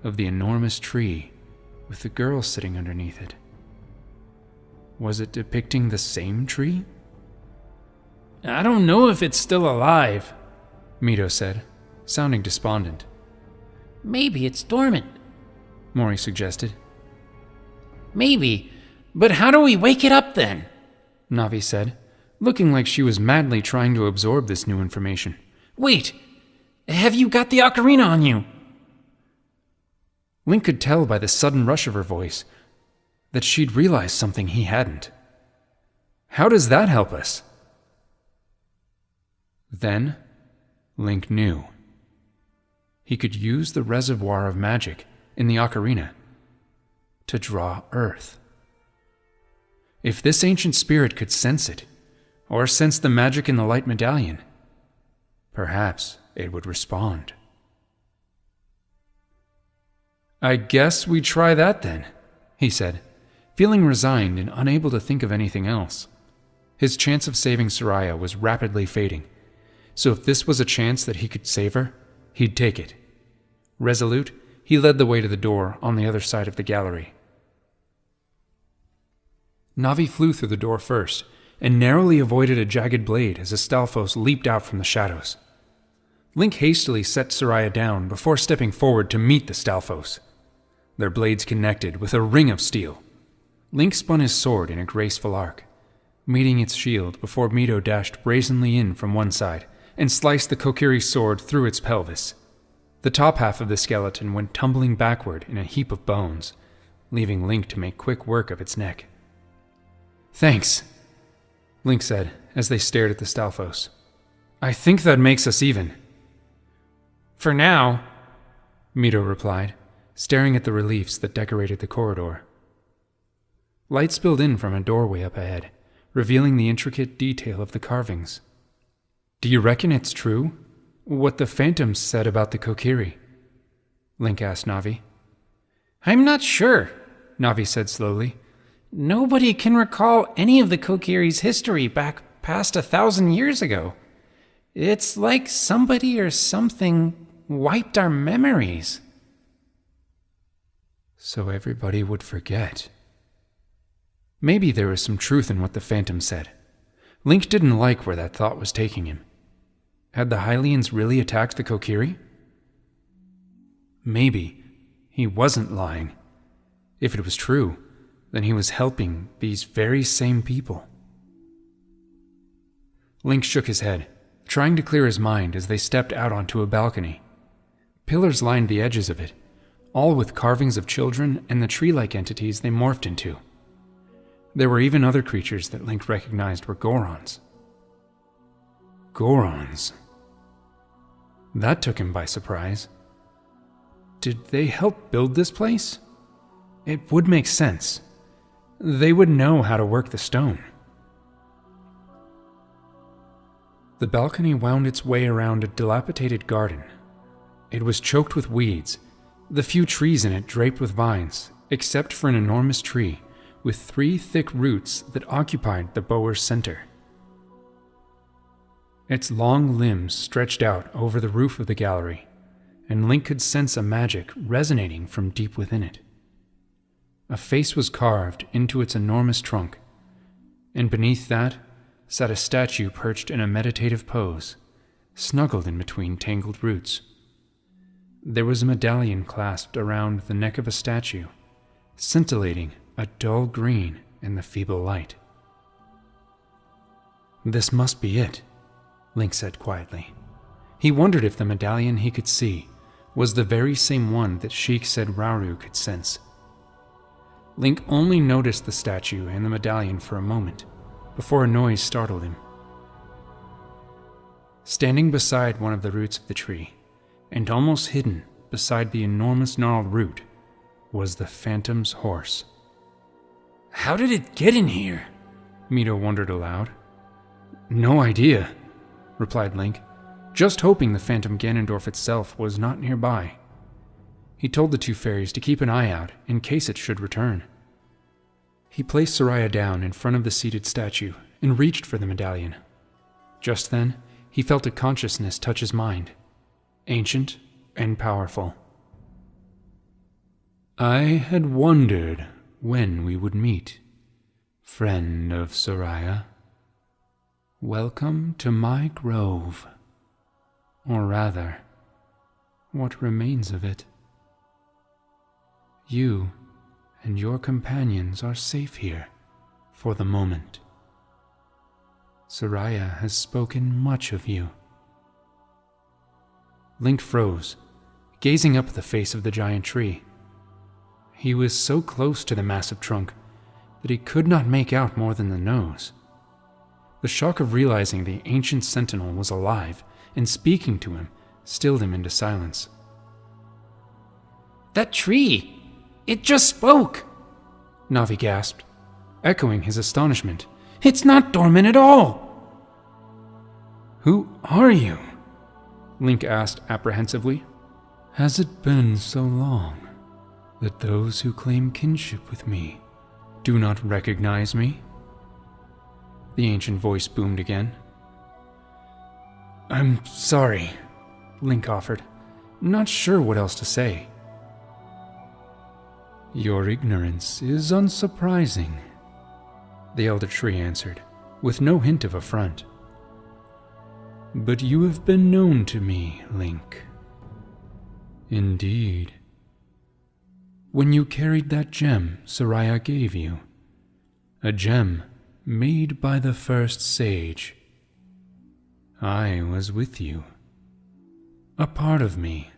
of the enormous tree with the girl sitting underneath it. Was it depicting the same tree? I don't know if it's still alive, Mido said, sounding despondent. Maybe it's dormant, Mori suggested. Maybe, but how do we wake it up then? Navi said, looking like she was madly trying to absorb this new information. Wait, have you got the ocarina on you? Link could tell by the sudden rush of her voice that she'd realized something he hadn't. How does that help us? Then, Link knew. He could use the reservoir of magic in the ocarina to draw earth. If this ancient spirit could sense it, or sense the magic in the light medallion, perhaps it would respond. I guess we try that then, he said, feeling resigned and unable to think of anything else. His chance of saving Saria was rapidly fading, so if this was a chance that he could save her, he'd take it. Resolute, he led the way to the door on the other side of the gallery. Navi flew through the door first, and narrowly avoided a jagged blade as a Stalfos leaped out from the shadows. Link hastily set Saria down before stepping forward to meet the Stalfos. Their blades connected with a ring of steel. Link spun his sword in a graceful arc, meeting its shield before Mido dashed brazenly in from one side and sliced the Kokiri sword through its pelvis. The top half of the skeleton went tumbling backward in a heap of bones, leaving Link to make quick work of its neck. Thanks, Link said as they stared at the Stalfos. I think that makes us even. For now, Mido replied, staring at the reliefs that decorated the corridor. Light spilled in from a doorway up ahead, revealing the intricate detail of the carvings. Do you reckon it's true, what the Phantoms said about the Kokiri? Link asked Navi. I'm not sure, Navi said slowly. Nobody can recall any of the Kokiri's history back past 1,000 years ago. It's like somebody or something wiped our memories. So everybody would forget. Maybe there was some truth in what the Phantom said. Link didn't like where that thought was taking him. Had the Hylians really attacked the Kokiri? Maybe he wasn't lying. If it was true, then he was helping these very same people. Link shook his head, trying to clear his mind as they stepped out onto a balcony. Pillars lined the edges of it, all with carvings of children and the tree-like entities they morphed into. There were even other creatures that Link recognized were Gorons. Gorons? That took him by surprise. Did they help build this place? It would make sense. They would know how to work the stone. The balcony wound its way around a dilapidated garden. It was choked with weeds, the few trees in it draped with vines, except for an enormous tree with 3 thick roots that occupied the bower's center. Its long limbs stretched out over the roof of the gallery, and Link could sense a magic resonating from deep within it. A face was carved into its enormous trunk, and beneath that sat a statue perched in a meditative pose, snuggled in between tangled roots. There was a medallion clasped around the neck of a statue, scintillating a dull green in the feeble light. "This must be it," Link said quietly. He wondered if the medallion he could see was the very same one that Sheik said Rauru could sense. Link only noticed the statue and the medallion for a moment, before a noise startled him. Standing beside one of the roots of the tree, and almost hidden beside the enormous gnarled root, was the Phantom's horse. How did it get in here? Mido wondered aloud. No idea, replied Link, just hoping the Phantom Ganondorf itself was not nearby. He told the 2 fairies to keep an eye out in case it should return. He placed Saria down in front of the seated statue and reached for the medallion. Just then, he felt a consciousness touch his mind, ancient and powerful. I had wondered when we would meet, friend of Saria. Welcome to my grove. Or rather, what remains of it. You and your companions are safe here, for the moment. Saria has spoken much of you. Link froze, gazing up at the face of the giant tree. He was so close to the massive trunk that he could not make out more than the nose. The shock of realizing the ancient sentinel was alive and speaking to him stilled him into silence. That tree! It just spoke! Navi gasped, echoing his astonishment. It's not dormant at all! Who are you? Link asked apprehensively. Has it been so long that those who claim kinship with me do not recognize me? The ancient voice boomed again. I'm sorry, Link offered, not sure what else to say. Your ignorance is unsurprising, the elder tree answered, with no hint of affront. But you have been known to me, Link. Indeed. When you carried that gem Saria gave you, a gem made by the first sage, I was with you. A part of me,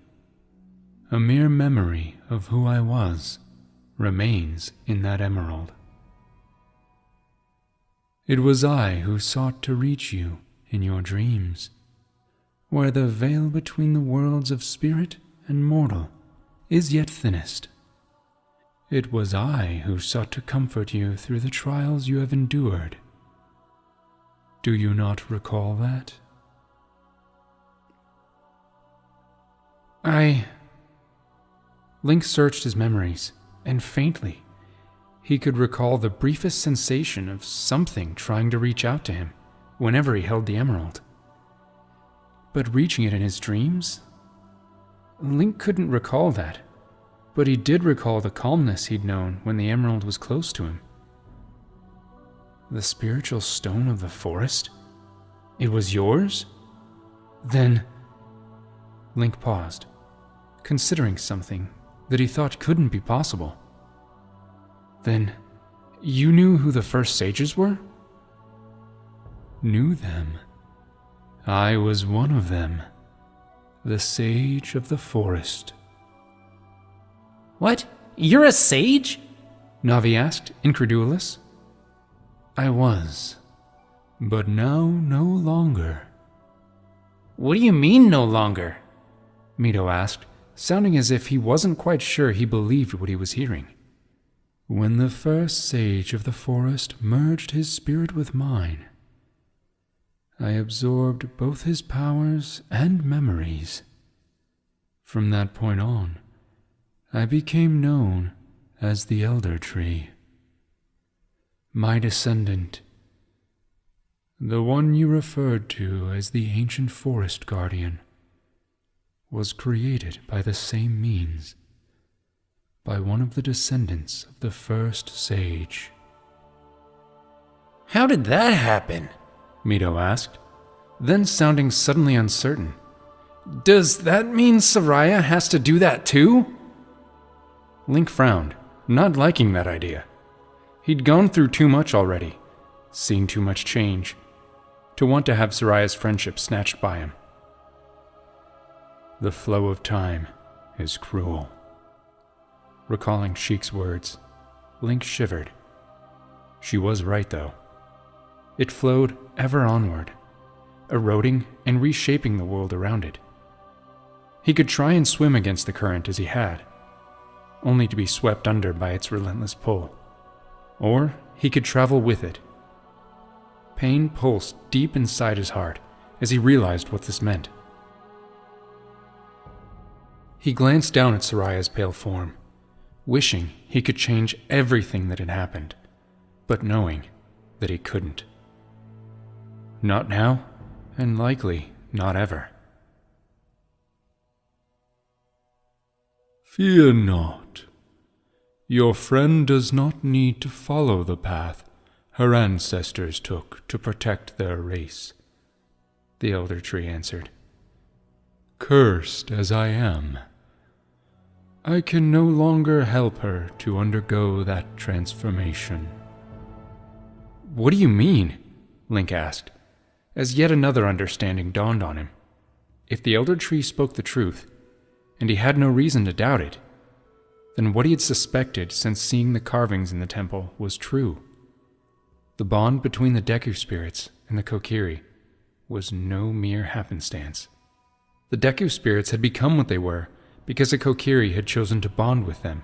a mere memory of who I was, remains in that emerald. It was I who sought to reach you in your dreams, where the veil between the worlds of spirit and mortal is yet thinnest. It was I who sought to comfort you through the trials you have endured. Do you not recall that? Link searched his memories, and faintly, he could recall the briefest sensation of something trying to reach out to him whenever he held the emerald. But reaching it in his dreams? Link couldn't recall that, but he did recall the calmness he'd known when the emerald was close to him. The spiritual stone of the forest? It was yours? Then... Link paused, considering something that he thought couldn't be possible. Then, you knew who the first sages were? Knew them. I was one of them, the sage of the forest. What? You're a sage? Navi asked, incredulous. I was, but now no longer. What do you mean, no longer? Mido asked, sounding as if he wasn't quite sure he believed what he was hearing. When the first sage of the forest merged his spirit with mine, I absorbed both his powers and memories. From that point on, I became known as the Elder Tree. My descendant, the one you referred to as the ancient forest guardian, was created by the same means, by one of the descendants of the first sage. How did that happen? Mido asked, then sounding suddenly uncertain. Does that mean Saria has to do that too? Link frowned, not liking that idea. He'd gone through too much already, seen too much change, to want to have Saria's friendship snatched by him. The flow of time is cruel. Recalling Sheik's words, Link shivered. She was right, though. It flowed ever onward, eroding and reshaping the world around it. He could try and swim against the current as he had, only to be swept under by its relentless pull. Or he could travel with it. Pain pulsed deep inside his heart as he realized what this meant. He glanced down at Saria's pale form, wishing he could change everything that had happened, but knowing that he couldn't. Not now, and likely not ever. Fear not. Your friend does not need to follow the path her ancestors took to protect their race, the Elder Tree answered. Cursed as I am, I can no longer help her to undergo that transformation. What do you mean? Link asked, as yet another understanding dawned on him. If the Elder Tree spoke the truth, and he had no reason to doubt it, then what he had suspected since seeing the carvings in the temple was true. The bond between the Deku spirits and the Kokiri was no mere happenstance. The Deku spirits had become what they were because the Kokiri had chosen to bond with them.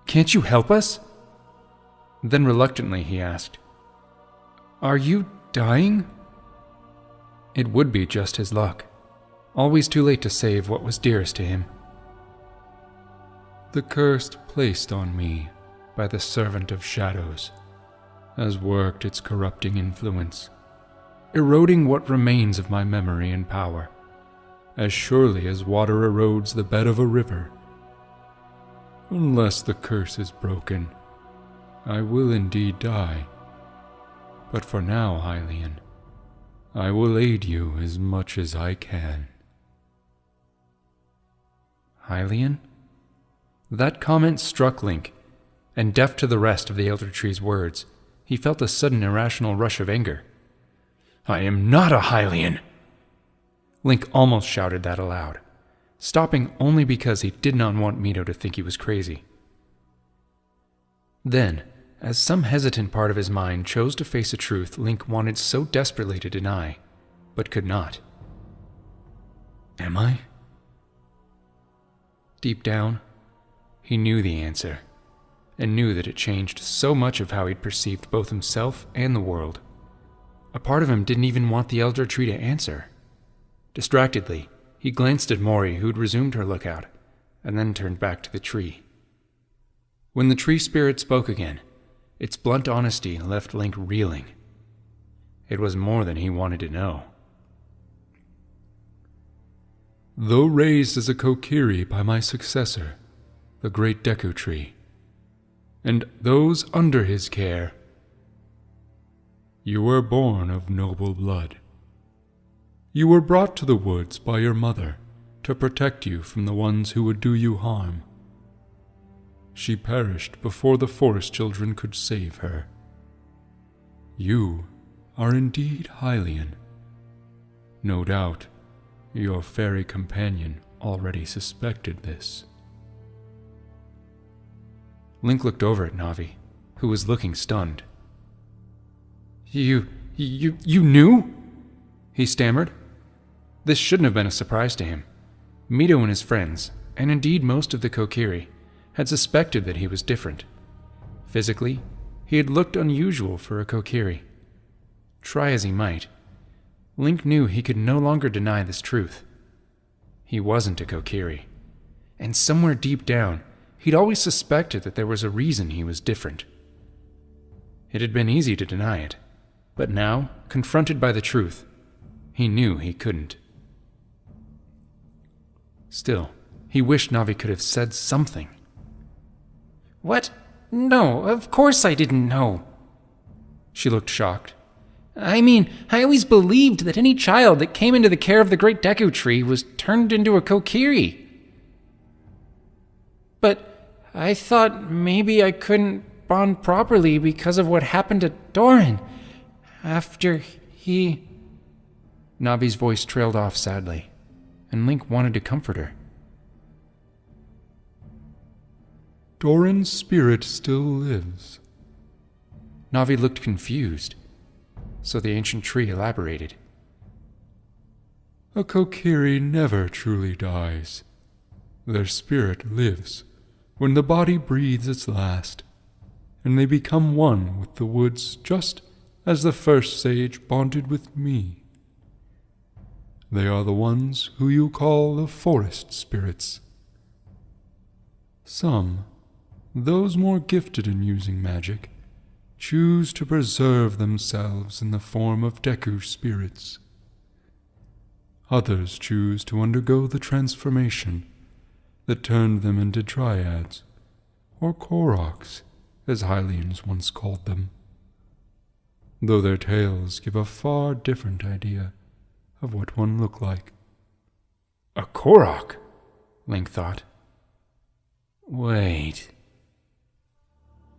Can't you help us? Then reluctantly he asked, Are you dying? It would be just his luck. Always too late to save what was dearest to him. The curse placed on me by the Servant of Shadows has worked its corrupting influence, eroding what remains of my memory and power, as surely as water erodes the bed of a river. Unless the curse is broken, I will indeed die. But for now, Hylian, I will aid you as much as I can. Hylian? That comment struck Link, and deaf to the rest of the Elder Tree's words, he felt a sudden irrational rush of anger. I am not a Hylian! Link almost shouted that aloud, stopping only because he did not want Mido to think he was crazy. Then, as some hesitant part of his mind chose to face a truth Link wanted so desperately to deny, but could not. Am I? Deep down, he knew the answer, and knew that it changed so much of how he'd perceived both himself and the world. A part of him didn't even want the Elder Tree to answer. Distractedly, he glanced at Mori, who'd resumed her lookout, and then turned back to the tree. When the tree spirit spoke again, its blunt honesty left Link reeling. It was more than he wanted to know. Though raised as a Kokiri by my successor, the great Deku Tree, and those under his care, you were born of noble blood. You were brought to the woods by your mother to protect you from the ones who would do you harm. She perished before the forest children could save her. You are indeed Hylian. No doubt, your fairy companion already suspected this. Link looked over at Navi, who was looking stunned. You knew? He stammered. This shouldn't have been a surprise to him. Mido and his friends, and indeed most of the Kokiri, had suspected that he was different. Physically, he had looked unusual for a Kokiri. Try as he might, Link knew he could no longer deny this truth. He wasn't a Kokiri, and somewhere deep down, he'd always suspected that there was a reason he was different. It had been easy to deny it, but now, confronted by the truth, he knew he couldn't. Still, he wished Navi could have said something. What? No, of course I didn't know. She looked shocked. I mean, I always believed that any child that came into the care of the Great Deku Tree was turned into a Kokiri. But I thought maybe I couldn't bond properly because of what happened to Doran after he... Navi's voice trailed off sadly, and Link wanted to comfort her. Doran's spirit still lives. Navi looked confused, so the ancient tree elaborated. A Kokiri never truly dies. Their spirit lives when the body breathes its last, and they become one with the woods just as the first sage bonded with me. They are the ones who you call the forest spirits. Some, those more gifted in using magic, choose to preserve themselves in the form of Deku spirits. Others choose to undergo the transformation that turned them into dryads, or Koroks, as Hylians once called them, though their tales give a far different idea of what one looked like. A Korok, Link thought. Wait.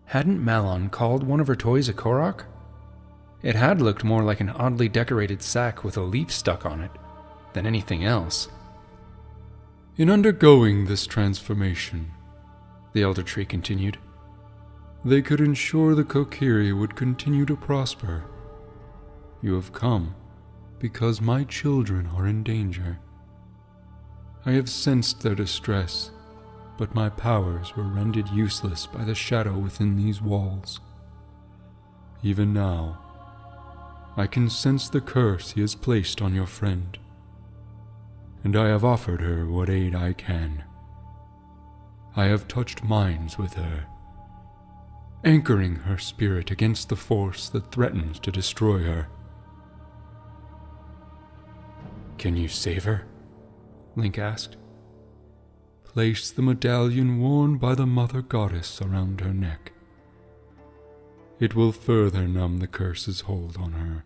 Hadn't Malon called one of her toys a Korok? It had looked more like an oddly decorated sack with a leaf stuck on it than anything else. In undergoing this transformation, the Elder Tree continued, they could ensure the Kokiri would continue to prosper. You have come because my children are in danger. I have sensed their distress, but my powers were rendered useless by the shadow within these walls. Even now, I can sense the curse he has placed on your friend, and I have offered her what aid I can. I have touched minds with her, anchoring her spirit against the force that threatens to destroy her. Can you save her? Link asked. Place the medallion worn by the Mother Goddess around her neck. It will further numb the curse's hold on her.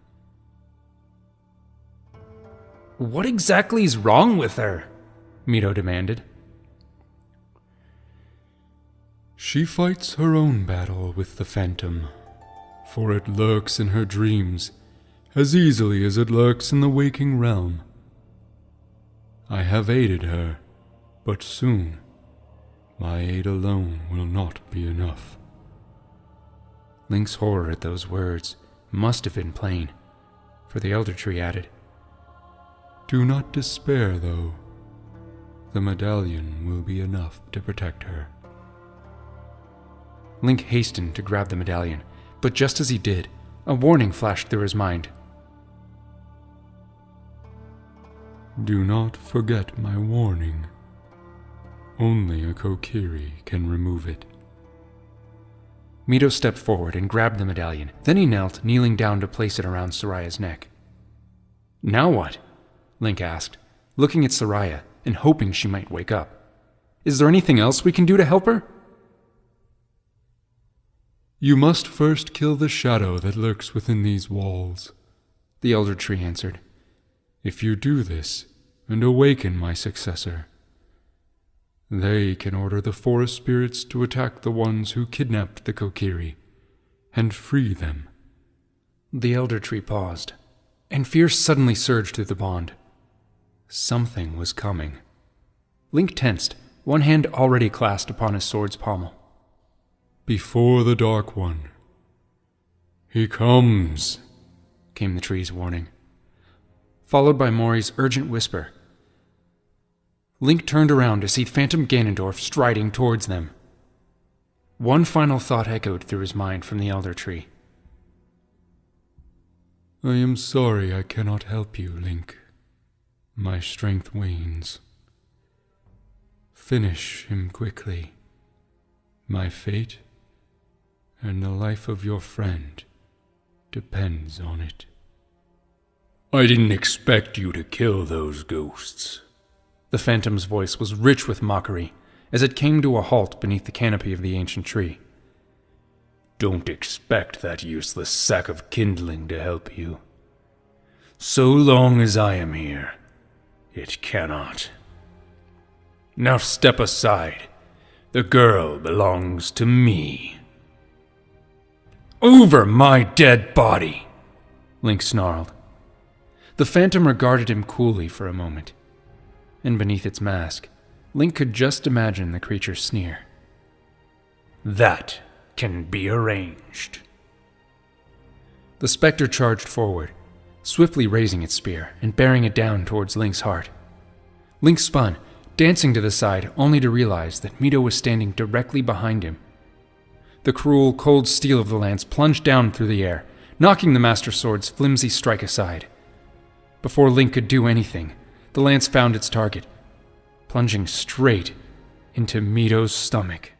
What exactly is wrong with her? Mido demanded. She fights her own battle with the Phantom, for it lurks in her dreams as easily as it lurks in the waking realm. I have aided her, but soon my aid alone will not be enough. Link's horror at those words must have been plain, for the Elder Tree added, Do not despair, though. The medallion will be enough to protect her. Link hastened to grab the medallion, but just as he did, a warning flashed through his mind. Do not forget my warning. Only a Kokiri can remove it. Mido stepped forward and grabbed the medallion. Then he knelt, kneeling down to place it around Saria's neck. Now what? Link asked, looking at Saria and hoping she might wake up. Is there anything else we can do to help her? You must first kill the shadow that lurks within these walls, the Elder Tree answered. If you do this and awaken my successor, they can order the forest spirits to attack the ones who kidnapped the Kokiri and free them. The Elder Tree paused, and fear suddenly surged through the bond. Something was coming. Link tensed, one hand already clasped upon his sword's pommel. Before the Dark One. He comes. came the tree's warning, followed by Mori's urgent whisper. Link turned around to see Phantom Ganondorf striding towards them. One final thought echoed through his mind from the elder tree. I am sorry I cannot help you, Link. My strength wanes. Finish him quickly. My fate and the life of your friend depends on it. I didn't expect you to kill those ghosts. The Phantom's voice was rich with mockery as it came to a halt beneath the canopy of the ancient tree. Don't expect that useless sack of kindling to help you. So long as I am here, it cannot. Now step aside. The girl belongs to me. Over my dead body, Link snarled. The Phantom regarded him coolly for a moment, and beneath its mask, Link could just imagine the creature's sneer. That can be arranged. The specter charged forward, swiftly raising its spear and bearing it down towards Link's heart. Link spun, dancing to the side, only to realize that Mido was standing directly behind him. The cruel, cold steel of the lance plunged down through the air, knocking the Master Sword's flimsy strike aside. Before Link could do anything, the lance found its target, plunging straight into Mido's stomach.